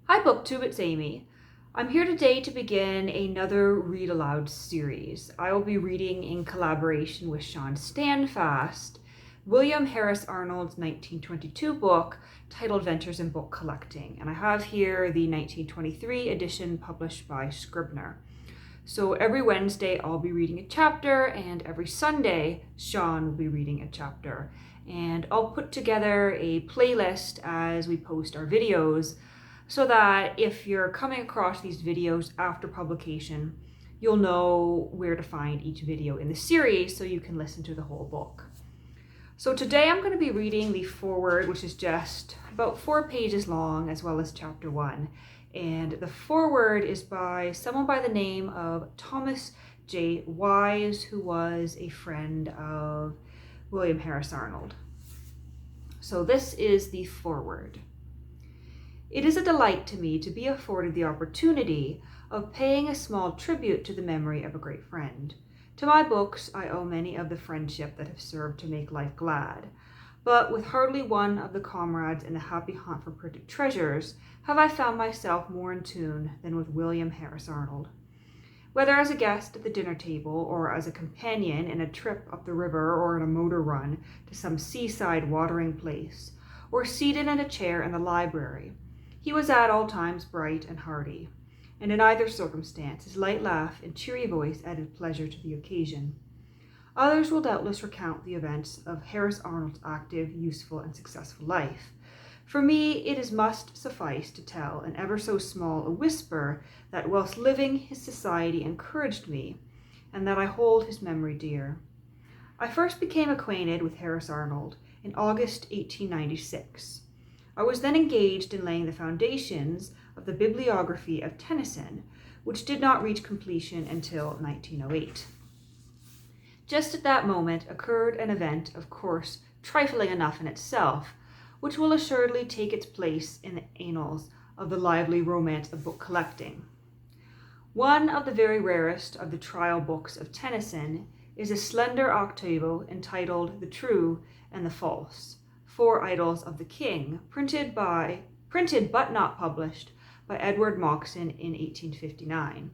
Hi BookTube, it's Amy. I'm here today to begin another Read Aloud series. I will be reading in collaboration with Shawn Standfast, William Harris Arnold's 1922 book titled Ventures in Book Collecting. And I have here the 1923 edition published by Scribner. So every Wednesday I'll be reading a chapter, and every Sunday Shawn will be reading a chapter. And I'll put together a playlist as we post our videos, so that if you're coming across these videos after publication, you'll know where to find each video in the series so you can listen to the whole book. So today I'm going to be reading the foreword, which is just about 4 pages long, as well as chapter 1. And the foreword is by someone by the name of Thomas J. Wise, who was a friend of William Harris Arnold. So this is the foreword. It is a delight to me to be afforded the opportunity of paying a small tribute to the memory of a great friend. To my books, I owe many of the friendship that have served to make life glad, but with hardly one of the comrades in the happy hunt for printed treasures have I found myself more in tune than with William Harris Arnold. Whether as a guest at the dinner table, or as a companion in a trip up the river, or in a motor run to some seaside watering place, or seated in a chair in the library, he was at all times bright and hearty, and in either circumstance his light laugh and cheery voice added pleasure to the occasion. Others will doubtless recount the events of Harris Arnold's active, useful, and successful life. For me, it must suffice to tell in ever so small a whisper that whilst living his society encouraged me, and that I hold his memory dear. I first became acquainted with Harris Arnold in August 1896. I was then engaged in laying the foundations of the bibliography of Tennyson, which did not reach completion until 1908. Just at that moment occurred an event, of course, trifling enough in itself, which will assuredly take its place in the annals of the lively romance of book collecting. One of the very rarest of the trial books of Tennyson is a slender octavo entitled The True and the False, 4 Idylls of the King, printed but not published by Edward Moxon in 1859.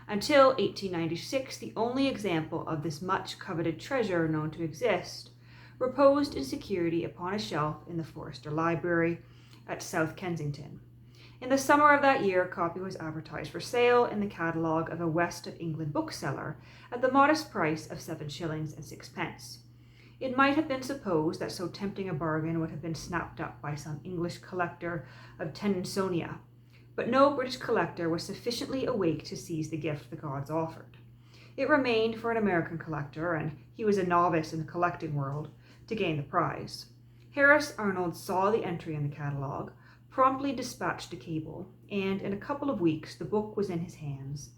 Until 1896, the only example of this much coveted treasure known to exist reposed in security upon a shelf in the Forster Library at South Kensington. In the summer of that year, a copy was advertised for sale in the catalogue of a West of England bookseller at the modest price of 7 shillings and 6 pence. It might have been supposed that so tempting a bargain would have been snapped up by some English collector of Tennysonia, but no British collector was sufficiently awake to seize the gift the gods offered. It remained for an American collector, and he was a novice in the collecting world, to gain the prize. Harris Arnold saw the entry in the catalogue, promptly dispatched a cable, and in a couple of weeks the book was in his hands.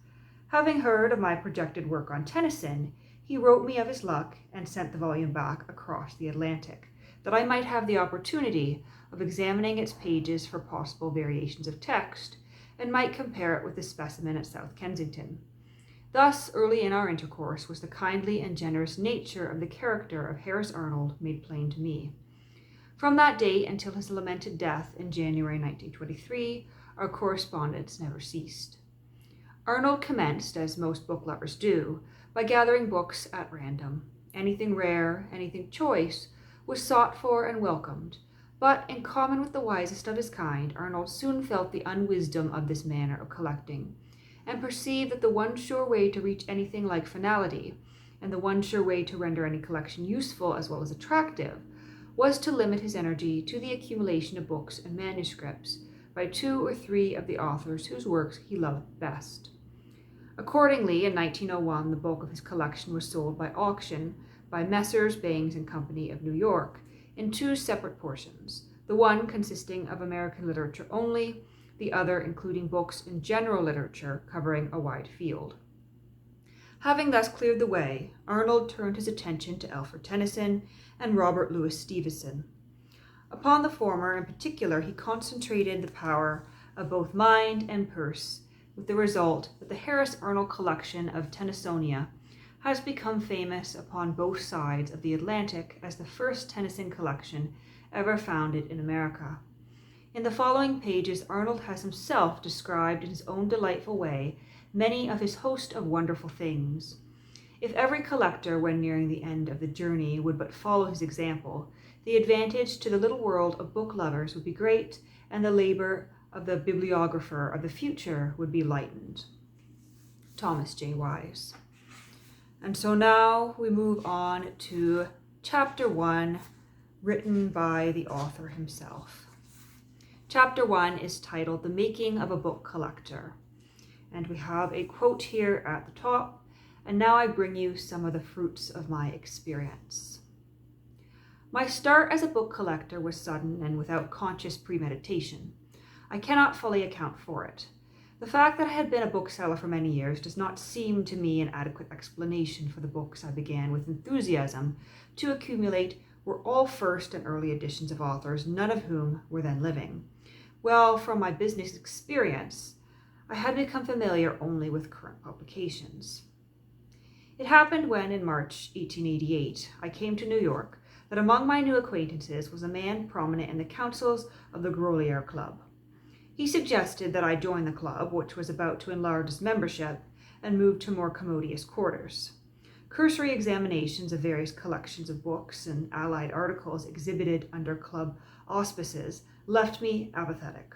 Having heard of my projected work on Tennyson, he wrote me of his luck and sent the volume back across the Atlantic, that I might have the opportunity of examining its pages for possible variations of text, and might compare it with the specimen at South Kensington. Thus, early in our intercourse was the kindly and generous nature of the character of Harris Arnold made plain to me. From that date until his lamented death in January 1923, our correspondence never ceased. Arnold commenced, as most book lovers do, by gathering books at random. Anything rare, anything choice, was sought for and welcomed, but in common with the wisest of his kind, Arnold soon felt the unwisdom of this manner of collecting, and perceived that the one sure way to reach anything like finality, and the one sure way to render any collection useful as well as attractive, was to limit his energy to the accumulation of books and manuscripts by 2 or 3 of the authors whose works he loved best. Accordingly, in 1901, the bulk of his collection was sold by auction by Messrs. Bangs and Company of New York in 2 separate portions, the one consisting of American literature only, the other including books in general literature covering a wide field. Having thus cleared the way, Arnold turned his attention to Alfred Tennyson and Robert Louis Stevenson. Upon the former in particular, he concentrated the power of both mind and purse, with the result that the Harris Arnold collection of Tennysonia has become famous upon both sides of the Atlantic as the first Tennyson collection ever founded in America. In the following pages, Arnold has himself described in his own delightful way many of his host of wonderful things. If every collector, when nearing the end of the journey, would but follow his example, the advantage to the little world of book lovers would be great, and the labor of the bibliographer of the future would be lightened. Thomas J. Wise. And so now we move on to Chapter 1, written by the author himself. Chapter 1 is titled The Making of a Book Collector. And we have a quote here at the top. And now I bring you some of the fruits of my experience. My start as a book collector was sudden and without conscious premeditation. I cannot fully account for it. The fact that I had been a bookseller for many years does not seem to me an adequate explanation for the books I began with enthusiasm to accumulate were all first and early editions of authors, none of whom were then living. Well, from my business experience, I had become familiar only with current publications. It happened when, in March 1888, I came to New York, that among my new acquaintances was a man prominent in the councils of the Grolier Club. He suggested that I join the club, which was about to enlarge its membership and move to more commodious quarters. Cursory examinations of various collections of books and allied articles exhibited under club auspices left me apathetic.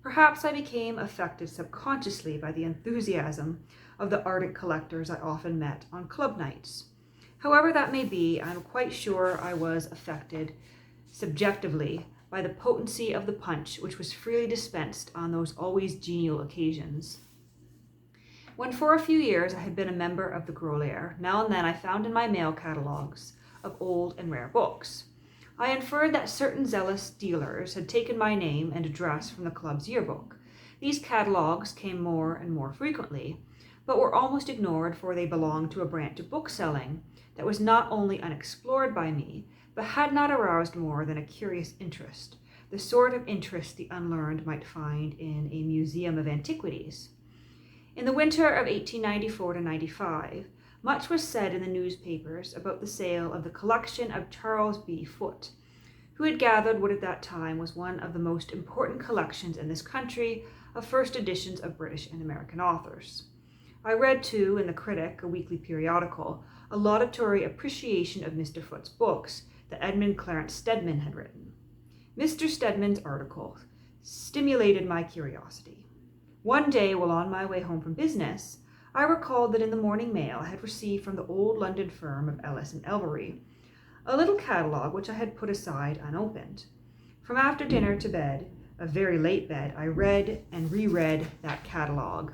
Perhaps I became affected subconsciously by the enthusiasm of the ardent collectors I often met on club nights. However that may be, I'm quite sure I was affected subjectively by the potency of the punch which was freely dispensed on those always genial occasions. When for a few years I had been a member of the Grolier, now and then I found in my mail catalogues of old and rare books. I inferred that certain zealous dealers had taken my name and address from the club's yearbook. These catalogues came more and more frequently, but were almost ignored, for they belonged to a branch of bookselling that was not only unexplored by me, but had not aroused more than a curious interest, the sort of interest the unlearned might find in a museum of antiquities. In the winter of 1894-95, much was said in the newspapers about the sale of the collection of Charles B. Foote, who had gathered what at that time was one of the most important collections in this country of first editions of British and American authors. I read, too, in the Critic, a weekly periodical, a laudatory appreciation of Mr. Foote's books that Edmund Clarence Stedman had written. Mr. Stedman's article stimulated my curiosity. One day, while on my way home from business, I recalled that in the morning mail I had received from the old London firm of Ellis and Elvery a little catalogue which I had put aside unopened. From after dinner to bed, a very late bed, I read and reread that catalogue.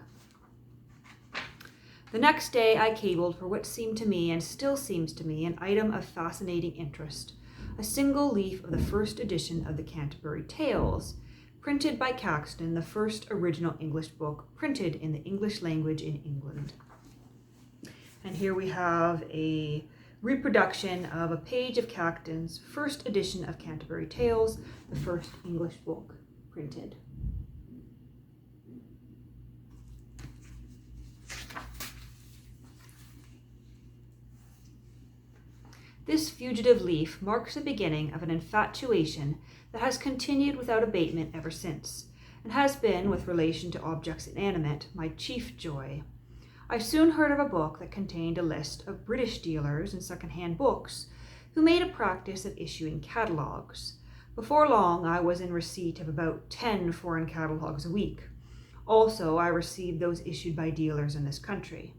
The next day I cabled for what seemed to me, and still seems to me, an item of fascinating interest, a single leaf of the first edition of the Canterbury Tales, printed by Caxton, the first original English book printed in the English language in England. And here we have a reproduction of a page of Caxton's first edition of Canterbury Tales, the first English book printed. This fugitive leaf marks the beginning of an infatuation that has continued without abatement ever since, and has been, with relation to objects inanimate, my chief joy. I soon heard of a book that contained a list of British dealers in second-hand books who made a practice of issuing catalogues. Before long, I was in receipt of about 10 foreign catalogues a week. Also, I received those issued by dealers in this country.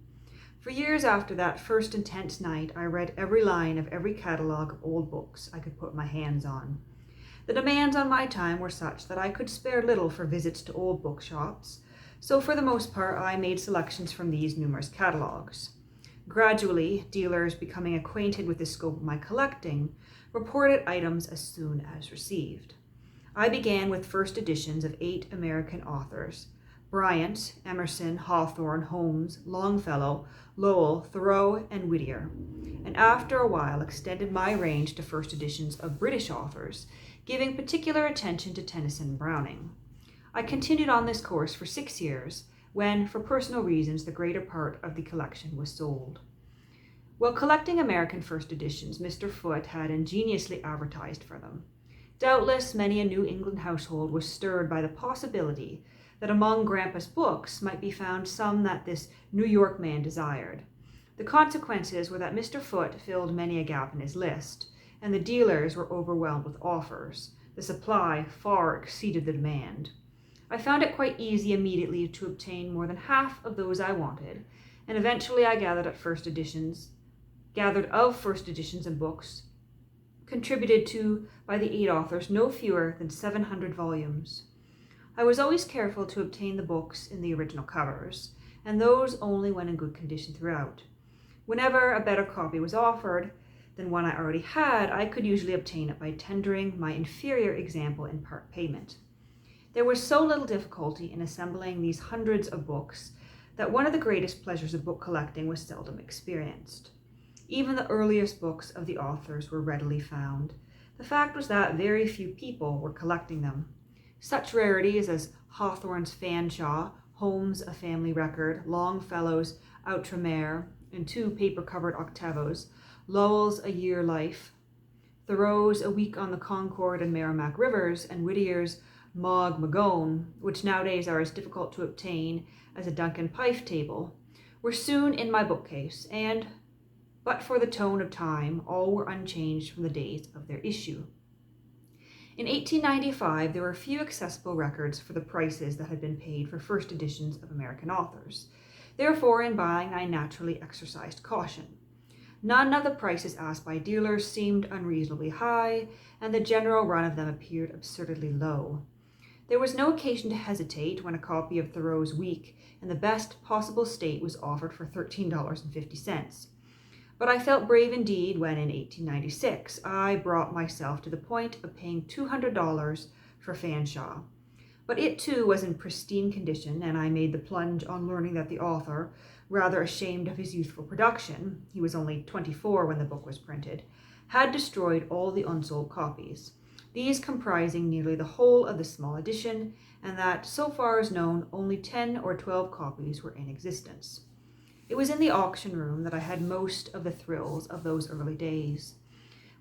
For years after that first intense night, I read every line of every catalogue of old books I could put my hands on. The demands on my time were such that I could spare little for visits to old bookshops, so for the most part I made selections from these numerous catalogues. Gradually, dealers, becoming acquainted with the scope of my collecting, reported items as soon as received. I began with first editions of 8 American authors: Bryant, Emerson, Hawthorne, Holmes, Longfellow, Lowell, Thoreau, and Whittier, and after a while extended my range to first editions of British authors, giving particular attention to Tennyson and Browning. I continued on this course for 6 years, when, for personal reasons, the greater part of the collection was sold. While collecting American first editions, Mr. Foote had ingeniously advertised for them. Doubtless many a New England household was stirred by the possibility that among Grandpa's books might be found some that this New York man desired. The consequences were that Mr. Foote filled many a gap in his list, and the dealers were overwhelmed with offers. The supply far exceeded the demand. I found it quite easy immediately to obtain more than half of those I wanted, and eventually I gathered of first editions and books, contributed to by the 8 authors, no fewer than 700 volumes. I was always careful to obtain the books in the original covers, and those only when in good condition throughout. Whenever a better copy was offered than one I already had, I could usually obtain it by tendering my inferior example in part payment. There was so little difficulty in assembling these hundreds of books that one of the greatest pleasures of book collecting was seldom experienced. Even the earliest books of the authors were readily found. The fact was that very few people were collecting them. Such rarities as Hawthorne's Fanshawe, Holmes' A Family Record, Longfellow's Outremer, and 2 paper-covered octavos, Lowell's A Year Life, Thoreau's A Week on the Concord and Merrimack Rivers, and Whittier's Maug Magone, which nowadays are as difficult to obtain as a Duncan Pike table, were soon in my bookcase, and, but for the tone of time, all were unchanged from the days of their issue. In 1895, there were few accessible records for the prices that had been paid for first editions of American authors. Therefore, in buying, I naturally exercised caution. None of the prices asked by dealers seemed unreasonably high, and the general run of them appeared absurdly low. There was no occasion to hesitate when a copy of Thoreau's Week in the best possible state was offered for $13.50. But I felt brave indeed when, in 1896, I brought myself to the point of paying $200 for Fanshawe. But it too was in pristine condition, and I made the plunge on learning that the author, rather ashamed of his youthful production, he was only 24 when the book was printed, had destroyed all the unsold copies, these comprising nearly the whole of the small edition, and that, so far as known, only 10 or 12 copies were in existence. It was in the auction room that I had most of the thrills of those early days.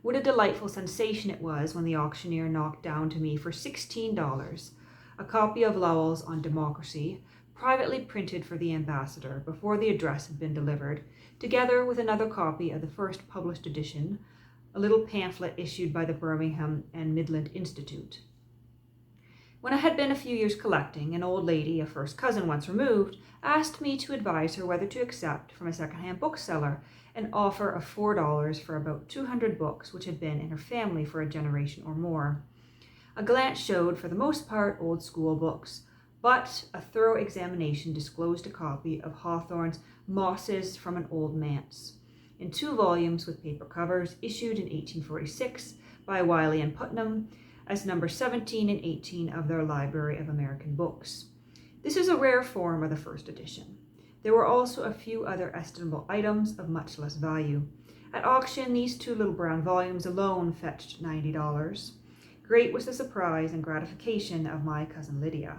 What a delightful sensation it was when the auctioneer knocked down to me for $16 a copy of Lowell's On Democracy, privately printed for the ambassador before the address had been delivered, together with another copy of the first published edition, a little pamphlet issued by the Birmingham and Midland Institute. When I had been a few years collecting, an old lady, a first cousin once removed, asked me to advise her whether to accept from a second-hand bookseller an offer of $4 for about 200 books which had been in her family for a generation or more. A glance showed, for the most part, old school books, but a thorough examination disclosed a copy of Hawthorne's Mosses from an Old Manse, in 2 volumes with paper covers, issued in 1846 by Wiley and Putnam, as number 17 and 18 of their Library of American Books. This is a rare form of the first edition. There were also a few other estimable items of much less value. At auction, these 2 little brown volumes alone fetched $90. Great was the surprise and gratification of my cousin Lydia.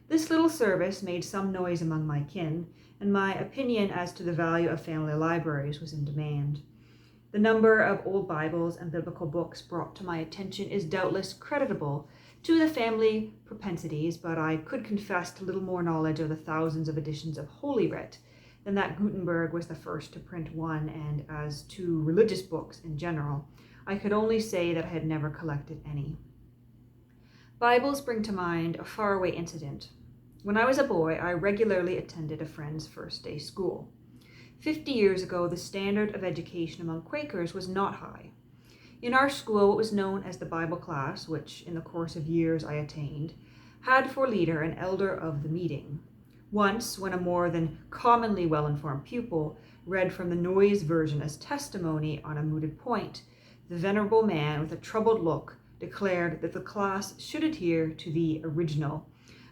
This little service made some noise among my kin, and my opinion as to the value of family libraries was in demand. The number of old Bibles and biblical books brought to my attention is doubtless creditable to the family propensities, but I could confess to little more knowledge of the thousands of editions of Holy Writ than that Gutenberg was the first to print one, and as to religious books in general, I could only say that I had never collected any. Bibles bring to mind a faraway incident. When I was a boy, I regularly attended a friend's first day school. 50 years ago, the standard of education among Quakers was not high. In our school, what was known as the Bible class, which in the course of years I attained, had for leader an elder of the meeting. Once, when a more than commonly well-informed pupil read from the Noyes version as testimony on a mooted point, the venerable man, with a troubled look, declared that the class should adhere to the original,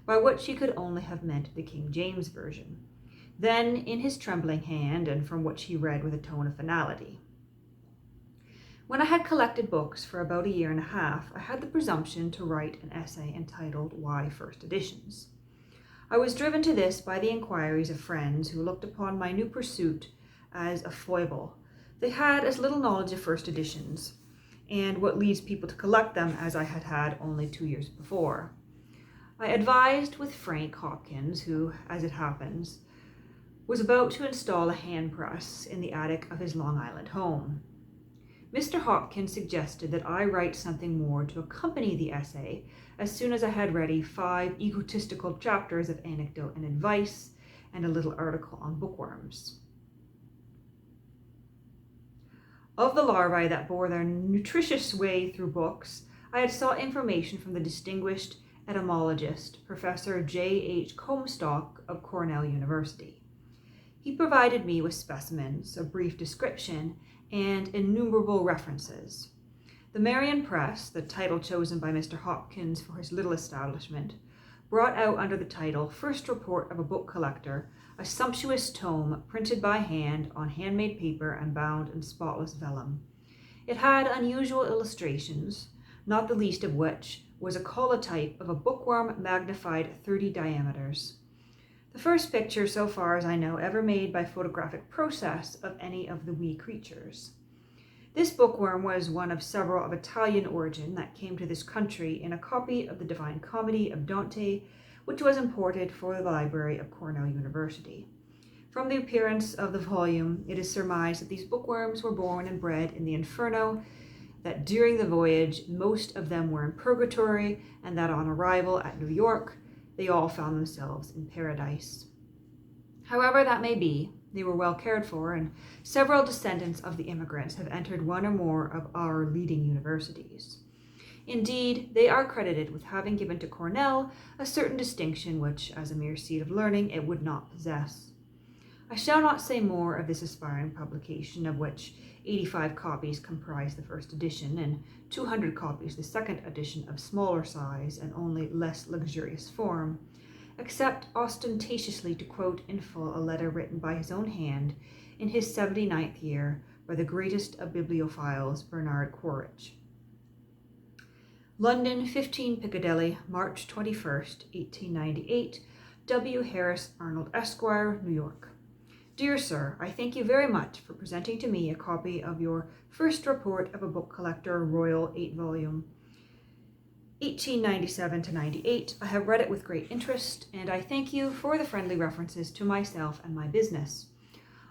by which he could only have meant the King James Version. Then, in his trembling hand, and from which he read with a tone of finality. When I had collected books for about a year and a half, I had the presumption to write an essay entitled Why First Editions. I was driven to this by the inquiries of friends who looked upon my new pursuit as a foible. They had as little knowledge of first editions, and what leads people to collect them, as I had had only 2 years before. I advised with Frank Hopkins, who, as it happens, was about to install a hand press in the attic of his Long Island home. Mr. Hopkins suggested that I write something more to accompany the essay as soon as I had ready 5 egotistical chapters of anecdote and advice and a little article on bookworms. Of the larvae that bore their nutritious way through books, I had sought information from the distinguished etymologist, Professor J.H. Comstock of Cornell University. He provided me with specimens, a brief description, and innumerable references. The Marion Press, the title chosen by Mr. Hopkins for his little establishment, brought out under the title First Report of a Book Collector a sumptuous tome printed by hand on handmade paper and bound in spotless vellum. It had unusual illustrations, not the least of which was a collotype of a bookworm magnified 30 diameters. The first picture, so far as I know, ever made by photographic process of any of the wee creatures. This bookworm was one of several of Italian origin that came to this country in a copy of the Divine Comedy of Dante, which was imported for the library of Cornell University. From the appearance of the volume, it is surmised that these bookworms were born and bred in the Inferno, that during the voyage most of them were in purgatory, and that on arrival at New York, they all found themselves in paradise. However that may be, they were well cared for, and several descendants of the immigrants have entered one or more of our leading universities. Indeed, they are credited with having given to Cornell a certain distinction which, as a mere seat of learning, it would not possess. I shall not say more of this aspiring publication, of which 85 copies comprise the first edition, and 200 copies the second edition of smaller size and only less luxurious form, except ostentatiously to quote in full a letter written by his own hand in his 79th year by the greatest of bibliophiles, Bernard Quaritch. London, 15 Piccadilly, March 21st, 1898, W. Harris Arnold, Esquire, New York. Dear Sir, I thank you very much for presenting to me a copy of your First Report of a Book Collector, Royal 8-volume, 1897-98. I have read it with great interest, and I thank you for the friendly references to myself and my business.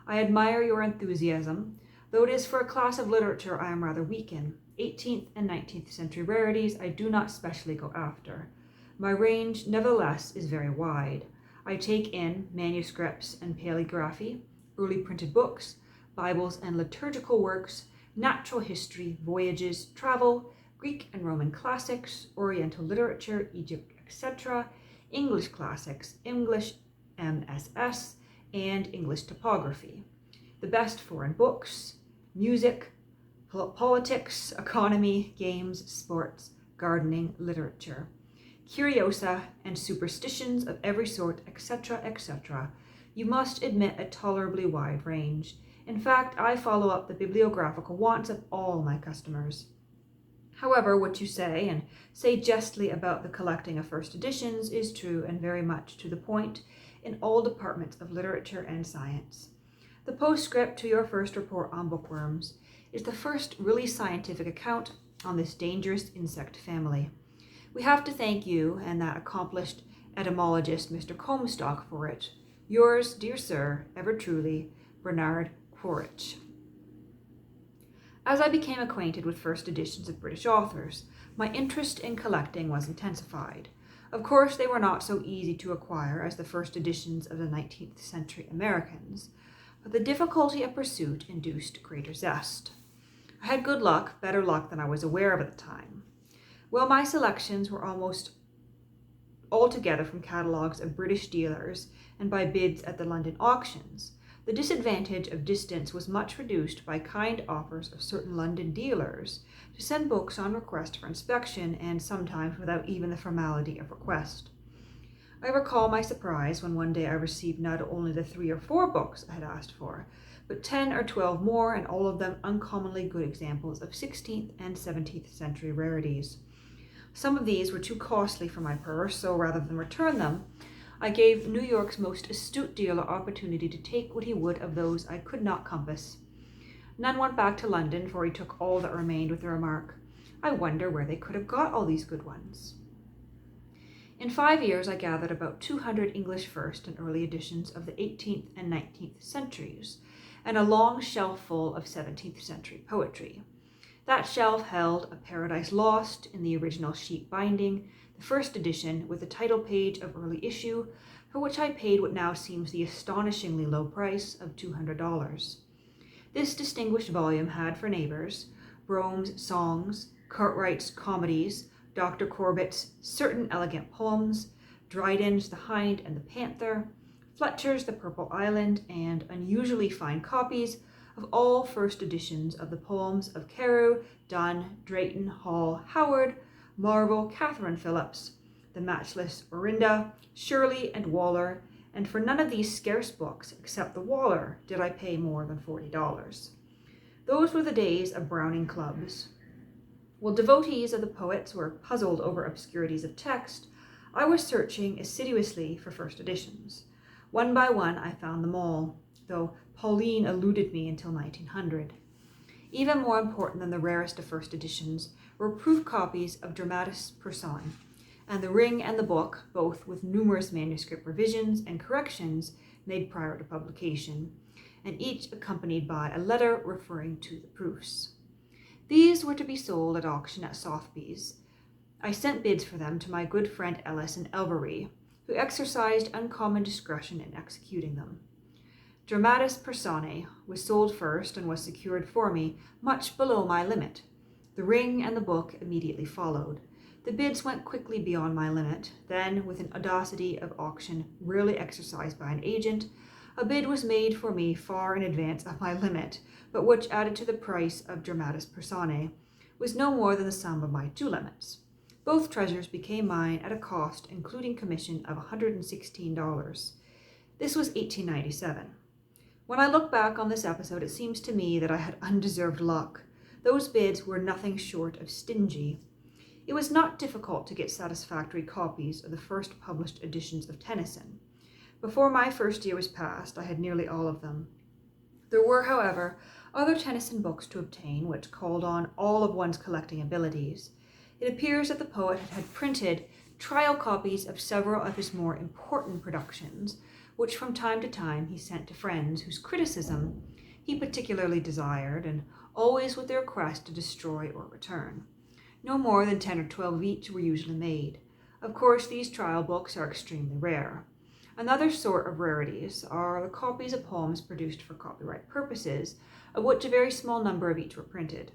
I admire your enthusiasm, though it is for a class of literature I am rather weak in. 18th and 19th century rarities I do not specially go after. My range, nevertheless, is very wide. I take in manuscripts and paleography, early printed books, Bibles and liturgical works, natural history, voyages, travel, Greek and Roman classics, Oriental literature, Egypt, etc., English classics, English MSS, and English topography. The best foreign books, music, politics, economy, games, sports, gardening, literature, curiosa, and superstitions of every sort, etc., etc. You must admit a tolerably wide range. In fact, I follow up the bibliographical wants of all my customers. However, what you say, and say justly about the collecting of first editions, is true and very much to the point in all departments of literature and science. The postscript to your first report on bookworms is the first really scientific account on this dangerous insect family. We have to thank you and that accomplished etymologist, Mr. Comstock, for it. Yours, dear sir, ever truly, Bernard Quaritch. As I became acquainted with first editions of British authors, my interest in collecting was intensified. Of course, they were not so easy to acquire as the first editions of the 19th century Americans, but the difficulty of pursuit induced greater zest. I had good luck, better luck than I was aware of at the time. Well, my selections were almost altogether from catalogues of British dealers and by bids at the London auctions. The disadvantage of distance was much reduced by kind offers of certain London dealers to send books on request for inspection, and sometimes without even the formality of request. I recall my surprise when one day I received not only the 3 or 4 books I had asked for, but 10 or 12 more, and all of them uncommonly good examples of 16th and 17th century rarities. Some of these were too costly for my purse, so rather than return them, I gave New York's most astute dealer opportunity to take what he would of those I could not compass. None went back to London, for he took all that remained with the remark, "I wonder where they could have got all these good ones." In 5 years, I gathered about 200 English first and early editions of the 18th and 19th centuries, and a long shelf full of 17th century poetry. That shelf held A Paradise Lost in the original sheet binding, the first edition with the title page of early issue, for which I paid what now seems the astonishingly low price of $200. This distinguished volume had for neighbours Brome's Songs, Cartwright's Comedies, Dr. Corbett's Certain Elegant Poems, Dryden's The Hind and the Panther, Fletcher's The Purple Island, and unusually fine copies of all first editions of the poems of Carew, Donne, Drayton, Hall, Howard, Marvell, Catherine Phillips, the matchless Orinda, Shirley, and Waller, and for none of these scarce books, except the Waller, did I pay more than $40. Those were the days of Browning clubs. While devotees of the poets were puzzled over obscurities of text, I was searching assiduously for first editions. One by one I found them all, though Pauline eluded me until 1900. Even more important than the rarest of first editions were proof copies of Dramatis Personae, and The Ring and the Book, both with numerous manuscript revisions and corrections made prior to publication, and each accompanied by a letter referring to the proofs. These were to be sold at auction at Sotheby's. I sent bids for them to my good friend Ellis in Elvery, who exercised uncommon discretion in executing them. Dramatis Personae was sold first and was secured for me much below my limit. The Ring and the Book immediately followed. The bids went quickly beyond my limit. Then, with an audacity of auction rarely exercised by an agent, a bid was made for me far in advance of my limit, but which, added to the price of Dramatis Personae, was no more than the sum of my two limits. Both treasures became mine at a cost, including commission, of $116. This was 1897. When I look back on this episode, it seems to me that I had undeserved luck. Those bids were nothing short of stingy. It was not difficult to get satisfactory copies of the first published editions of Tennyson. Before my first year was past, I had nearly all of them. There were, however, other Tennyson books to obtain which called on all of one's collecting abilities. It appears that the poet had printed trial copies of several of his more important productions, which from time to time he sent to friends whose criticism he particularly desired, and always with the request to destroy or return. No more than 10 or 12 of each were usually made. Of course, these trial books are extremely rare. Another sort of rarities are the copies of poems produced for copyright purposes, of which a very small number of each were printed.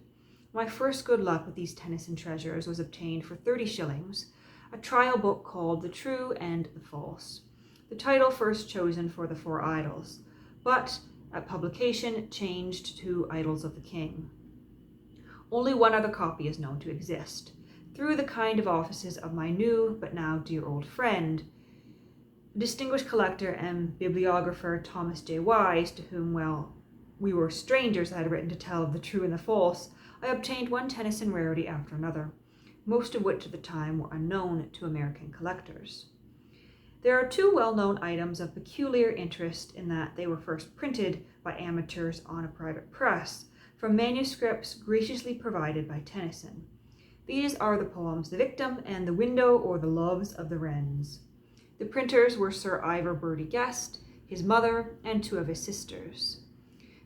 My first good luck with these Tennyson treasures was obtained for 30 shillings, a trial book called The True and the False, the title first chosen for The Four Idols, but at publication changed to Idylls of the King. Only one other copy is known to exist, through the kind of offices of my new but now dear old friend, distinguished collector and bibliographer Thomas J. Wise, to whom, while we were strangers, I had written to tell of The True and the False. I obtained one Tennyson rarity after another, most of which at the time were unknown to American collectors. There are two well-known items of peculiar interest in that they were first printed by amateurs on a private press, from manuscripts graciously provided by Tennyson. These are the poems The Victim and The Window, or The Loves of the Wrens. The printers were Sir Ivor Bertie Guest, his mother, and two of his sisters.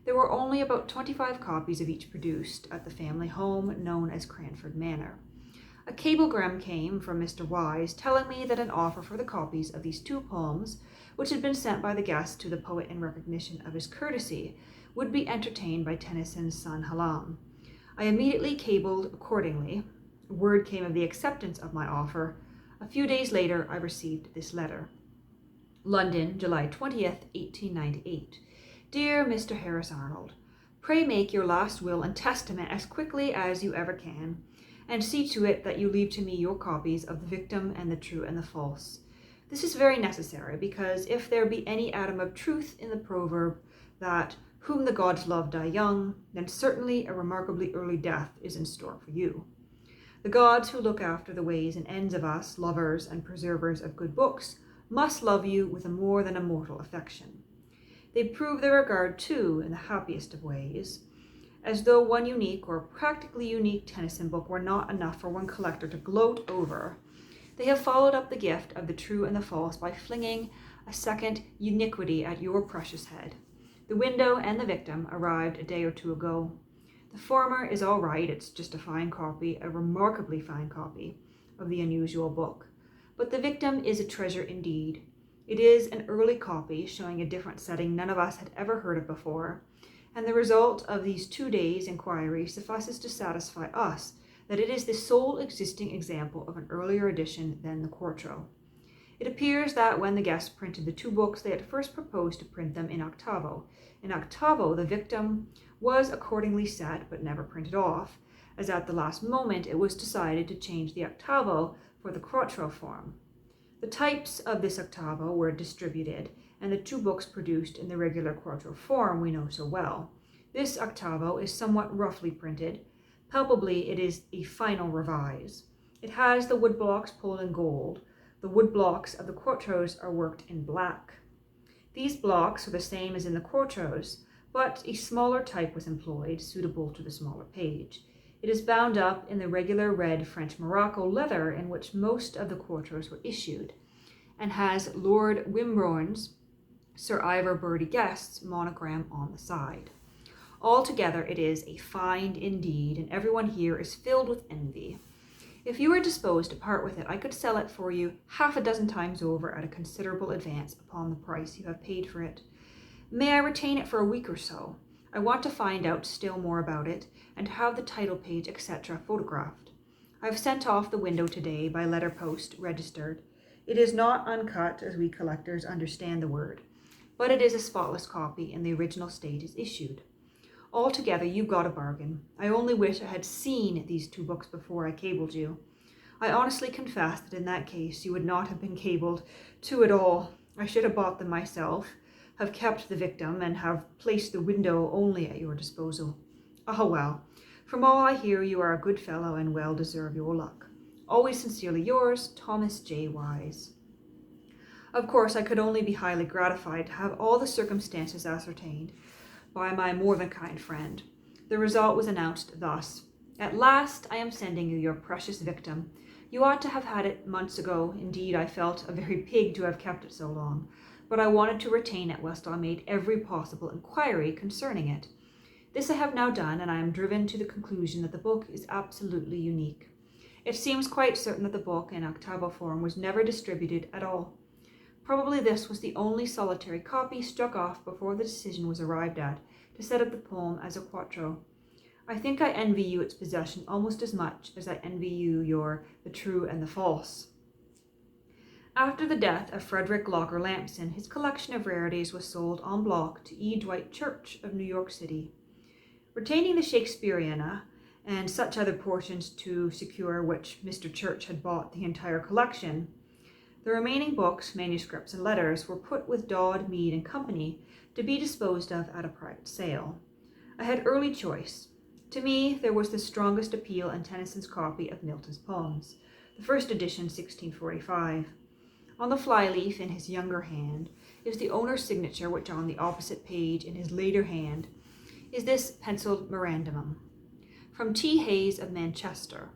There were only about 25 copies of each produced at the family home known as Cranford Manor. A cablegram came from Mr. Wise telling me that an offer for the copies of these two poems, which had been sent by the guest to the poet in recognition of his courtesy, would be entertained by Tennyson's son Hallam. I immediately cabled accordingly. Word came of the acceptance of my offer. A few days later, I received this letter. London, July 20th, 1898. Dear Mr. Harris Arnold, pray make your last will and testament as quickly as you ever can, and see to it that you leave to me your copies of The Victim and The True and the False. This is very necessary, because if there be any atom of truth in the proverb that whom the gods love die young, then certainly a remarkably early death is in store for you. The gods who look after the ways and ends of us, lovers and preservers of good books, must love you with a more than a mortal affection. They prove their regard, too, in the happiest of ways. as though one unique or practically unique Tennyson book were not enough for one collector to gloat over. They have followed up the gift of the true and the false by flinging a second uniquity at your precious head. The Window and the Victim arrived a day or two ago. The former is all right, it's just a fine copy, a remarkably fine copy of the unusual book. But the Victim is a treasure indeed. It is an early copy showing a different setting none of us had ever heard of before, and the result of these 2 days' inquiry suffices to satisfy us that it is the sole existing example of an earlier edition than the quarto. It appears that when the guests printed the 2 books, they at first proposed to print them in octavo. In octavo, the Victim was accordingly set, but never printed off, as at the last moment it was decided to change the octavo for the quarto form. The types of this octavo were distributed, and the 2 books produced in the regular quarto form we know so well. This octavo is somewhat roughly printed. Palpably it is a final revise. It has the woodblocks pulled in gold. The woodblocks of the quartos are worked in black. These blocks are the same as in the quartos, but a smaller type was employed, suitable to the smaller page. It is bound up in the regular red French Morocco leather in which most of the quartos were issued, and has Lord Wimborne's Sir Ivor Birdie Guest's monogram on the side. Altogether it is a find indeed, and everyone here is filled with envy. If you were disposed to part with it, I could sell it for you 6 times over at a considerable advance upon the price you have paid for it. May I retain it for a week or so? I want to find out still more about it, and have the title page, etc. photographed. I have sent off the Window today by letter post, registered. It is not uncut, as we collectors understand the word, but it is a spotless copy, and the original state is issued. Altogether, you got a bargain. I only wish I had seen these 2 books before I cabled you. I honestly confess that in that case you would not have been cabled to at all. I should have bought them myself, have kept the Victim, and have placed the Window only at your disposal. Oh well, from all I hear you are a good fellow and well deserve your luck. Always sincerely yours, Thomas J. Wise. Of course, I could only be highly gratified to have all the circumstances ascertained by my more than kind friend. The result was announced thus: At last I am sending you your precious Victim. You ought to have had it months ago. Indeed, I felt a very pig to have kept it so long, but I wanted to retain it whilst I made every possible inquiry concerning it. This I have now done, and I am driven to the conclusion that the book is absolutely unique. It seems quite certain that the book in octavo form was never distributed at all. Probably this was the only solitary copy struck off before the decision was arrived at to set up the poem as a quarto. I think I envy you its possession almost as much as I envy you your The True and the False. After the death of Frederick Locker Lampson, his collection of rarities was sold en bloc to E. Dwight Church of New York City. Retaining the Shakespeareana and such other portions to secure which Mr. Church had bought the entire collection, the remaining books, manuscripts, and letters were put with Dodd, Mead, and Company to be disposed of at a private sale. I had early choice. To me, there was the strongest appeal in Tennyson's copy of Milton's poems, the first edition, 1645. On the flyleaf in his younger hand is the owner's signature, which on the opposite page in his later hand is this penciled memorandum. From T. Hayes of Manchester.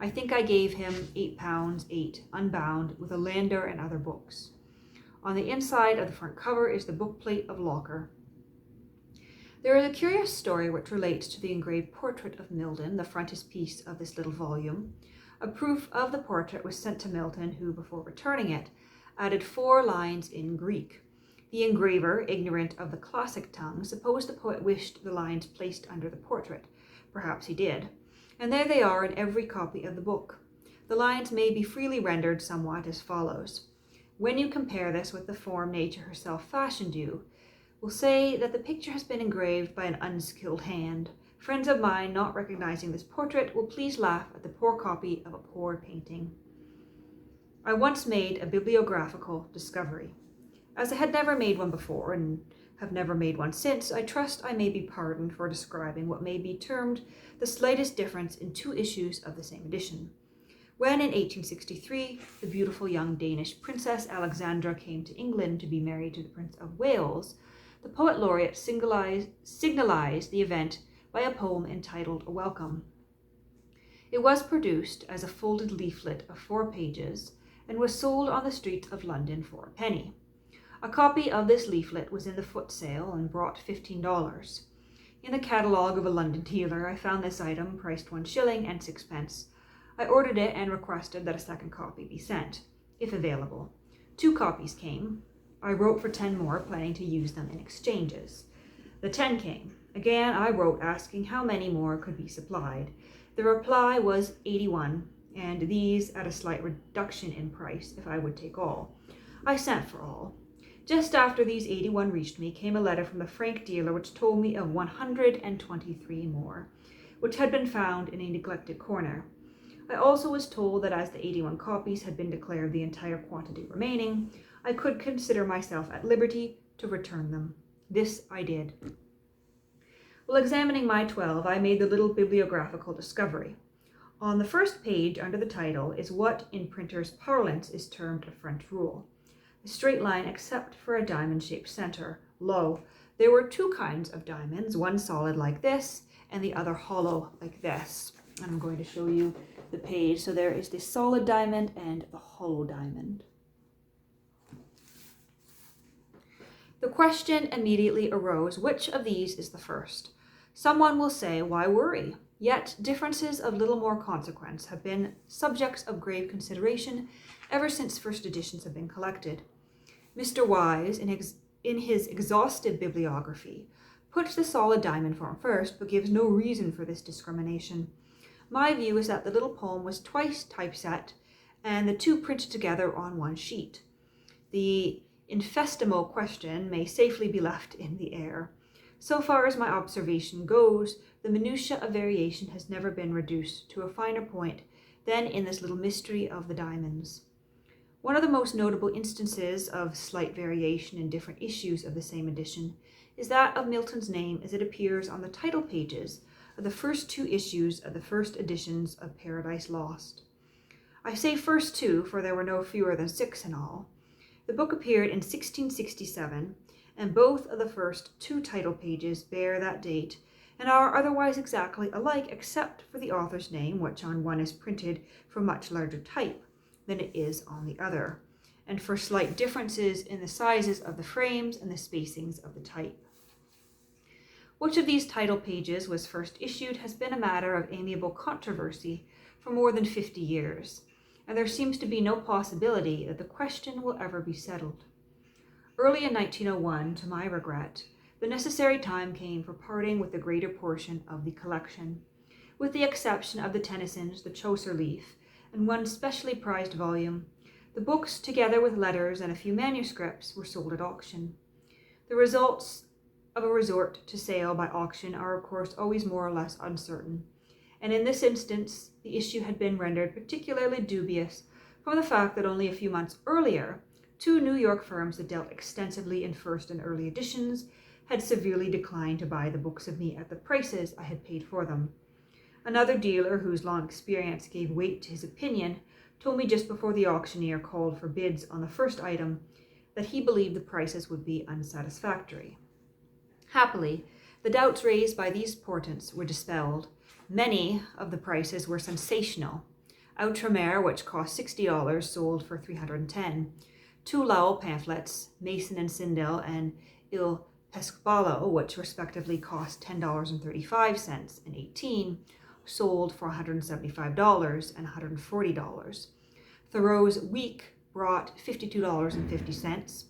I think I gave him £8, unbound, with a Landor and other books. On the inside of the front cover is the bookplate of Locker. There is a curious story which relates to the engraved portrait of Milton, the frontispiece of this little volume. A proof of the portrait was sent to Milton, who, before returning it, added 4 lines in Greek. The engraver, ignorant of the classic tongue, supposed the poet wished the lines placed under the portrait. Perhaps he did. And there they are in every copy of the book. The lines may be freely rendered somewhat as follows. When you compare this with the form nature herself fashioned you, will say that the picture has been engraved by an unskilled hand. Friends of mine not recognizing this portrait will please laugh at the poor copy of a poor painting. I once made a bibliographical discovery. As I had never made one before and have never made one since, I trust I may be pardoned for describing what may be termed the slightest difference in 2 issues of the same edition. When in 1863 the beautiful young Danish Princess Alexandra came to England to be married to the Prince of Wales, the poet laureate signalized the event by a poem entitled A Welcome. It was produced as a folded leaflet of 4 pages and was sold on the streets of London for a penny. A copy of this leaflet was in the foot sale and brought $15. In the catalogue of a London dealer, I found this item priced 1 shilling and 6 pence. I ordered it and requested that a second copy be sent, if available. 2 copies came. I wrote for 10 more, planning to use them in exchanges. The 10 came. Again, I wrote asking how many more could be supplied. The reply was 81, and these at a slight reduction in price if I would take all. I sent for all. Just after these 81 reached me came a letter from the frank dealer which told me of 123 more, which had been found in a neglected corner. I also was told that as the 81 copies had been declared the entire quantity remaining, I could consider myself at liberty to return them. This I did. While examining my 12, I made the little bibliographical discovery. On the first page under the title is what in printer's parlance is termed a French rule. A straight line except for a diamond-shaped center. Lo, there were 2 kinds of diamonds, one solid like this and the other hollow like this. And I'm going to show you the page. So there is the solid diamond and the hollow diamond. The question immediately arose, which of these is the first? Someone will say, why worry? Yet differences of little more consequence have been subjects of grave consideration ever since first editions have been collected. Mr. Wise, in his exhaustive bibliography, puts the solid diamond form first, but gives no reason for this discrimination. My view is that the little poem was twice typeset, and the 2 printed together on 1 sheet. The infestimo question may safely be left in the air. So far as my observation goes, the minutiae of variation has never been reduced to a finer point than in this little mystery of the diamonds. One of the most notable instances of slight variation in different issues of the same edition is that of Milton's name as it appears on the title pages of the first 2 issues of the first editions of Paradise Lost. I say first 2, for there were no fewer than 6 in all. The book appeared in 1667, and both of the first 2 title pages bear that date and are otherwise exactly alike except for the author's name, which on one is printed from much larger type than it is on the other, and for slight differences in the sizes of the frames and the spacings of the type. Which of these title pages was first issued has been a matter of amiable controversy for more than 50 years, and there seems to be no possibility that the question will ever be settled. Early in 1901, to my regret, the necessary time came for parting with the greater portion of the collection. With the exception of the Tennysons, the Chaucer leaf, and 1 specially prized volume, the books, together with letters and a few manuscripts, were sold at auction. The results of a resort to sale by auction are, of course, always more or less uncertain, and in this instance, the issue had been rendered particularly dubious from the fact that only a few months earlier, 2 New York firms that dealt extensively in first and early editions had severely declined to buy the books of me at the prices I had paid for them. Another dealer, whose long experience gave weight to his opinion, told me just before the auctioneer called for bids on the first item that he believed the prices would be unsatisfactory. Happily, the doubts raised by these portents were dispelled. Many of the prices were sensational. Outremer, which cost $60, sold for $310. 2 Lowell pamphlets, Mason and Sindel, and Il Pescbalo, which respectively cost $10.35 and $18, sold for $175 and $140. Thoreau's Week brought $52.50.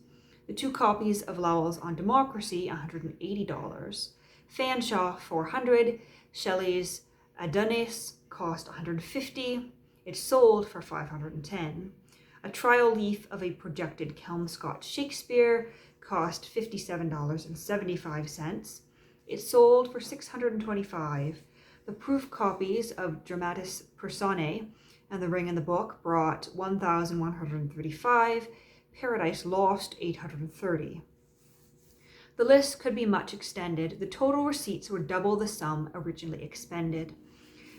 The 2 copies of Lowell's On Democracy, $180. Fanshawe, $400. Shelley's Adonis cost $150. It sold for $510. A trial leaf of a projected Kelmscott Shakespeare cost $57.75. It sold for $625. The proof copies of Dramatis Personae and The Ring and the Book brought $1,135. Paradise Lost, $830. The list could be much extended. The total receipts were double the sum originally expended.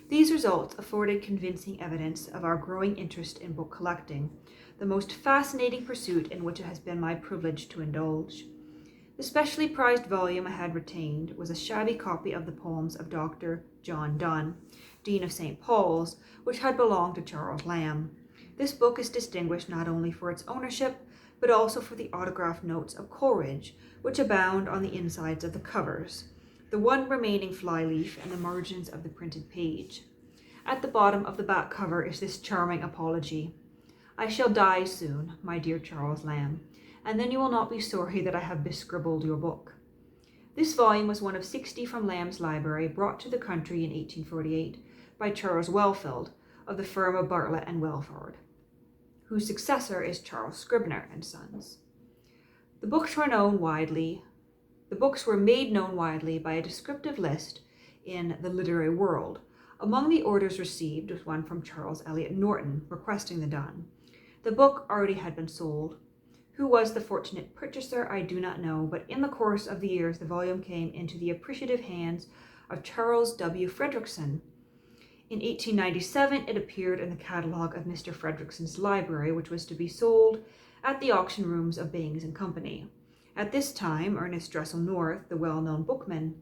These results afforded convincing evidence of our growing interest in book collecting, the most fascinating pursuit in which it has been my privilege to indulge. The specially prized volume I had retained was a shabby copy of the poems of Dr. John Donne, Dean of St. Paul's, which had belonged to Charles Lamb. This book is distinguished not only for its ownership, but also for the autograph notes of Coleridge, which abound on the insides of the covers, the one remaining flyleaf and the margins of the printed page. At the bottom of the back cover is this charming apology: "I shall die soon, my dear Charles Lamb, and then you will not be sorry that I have bescribbled your book." This volume was one of 60 from Lamb's library brought to the country in 1848 by Charles Wellfield of the firm of Bartlett and Welford, whose successor is Charles Scribner and Sons. The books were made known widely by a descriptive list in the literary world. Among the orders received was one from Charles Eliot Norton requesting the Donne. The book already had been sold. Who was the fortunate purchaser, I do not know, but in the course of the years the volume came into the appreciative hands of Charles W. Fredrickson. In 1897 it appeared in the catalogue of Mr. Fredrickson's library, which was to be sold at the auction rooms of Bangs and Company. At this time, Ernest Dressel North, the well-known bookman,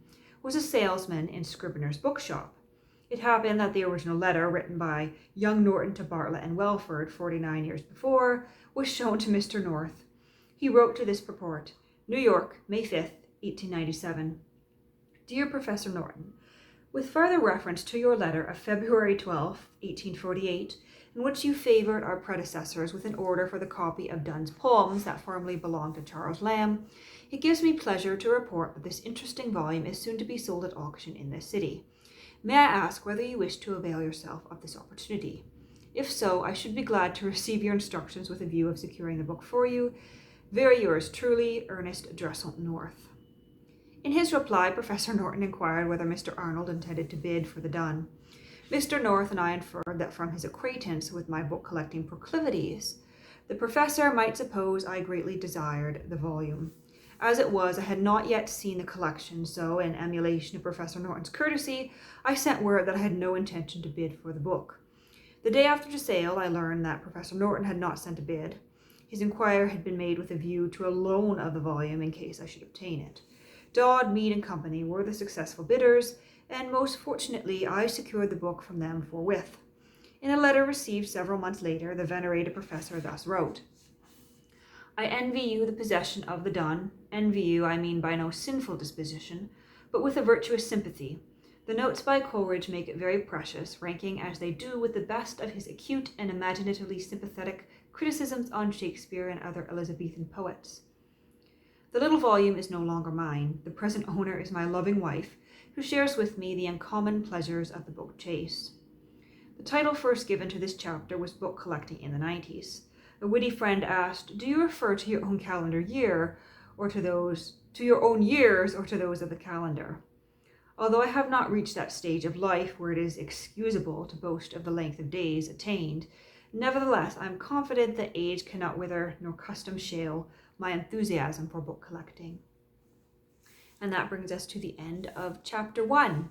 was a salesman in Scribner's bookshop. It happened that the original letter, written by young Norton to Bartlett and Welford 49 years before, was shown to Mr. North. He wrote to this purport: "New York, May 5th, 1897. Dear Professor Norton, with further reference to your letter of February 12th, 1848, in which you favored our predecessors with an order for the copy of Donne's poems that formerly belonged to Charles Lamb, it gives me pleasure to report that this interesting volume is soon to be sold at auction in this city. May I ask whether you wish to avail yourself of this opportunity? If so, I should be glad to receive your instructions with a view of securing the book for you. Very yours truly, Ernest Dressel North." In his reply, Professor Norton inquired whether Mr. Arnold intended to bid for the Donne. Mr. North and I inferred that from his acquaintance with my book collecting proclivities, the professor might suppose I greatly desired the volume. As it was, I had not yet seen the collection, so in emulation of Professor Norton's courtesy, I sent word that I had no intention to bid for the book. The day after the sale, I learned that Professor Norton had not sent a bid. His inquiry had been made with a view to a loan of the volume in case I should obtain it. Dodd, Mead and Company were the successful bidders, and most fortunately I secured the book from them forthwith. In a letter received several months later, the venerated professor thus wrote: "I envy you the possession of the Donne. Envy you, I mean by no sinful disposition, but with a virtuous sympathy. The notes by Coleridge make it very precious, ranking as they do with the best of his acute and imaginatively sympathetic criticisms on Shakespeare and other Elizabethan poets. The little volume is no longer mine. The present owner is my loving wife, who shares with me the uncommon pleasures of the book chase." The title first given to this chapter was Book Collecting in the 90s. A witty friend asked, "Do you refer to your own calendar year, or to your own years, or to those of the calendar?" Although I have not reached that stage of life where it is excusable to boast of the length of days attained, nevertheless I am confident that age cannot wither nor custom shale my enthusiasm for book collecting. And that brings us to the end of chapter 1.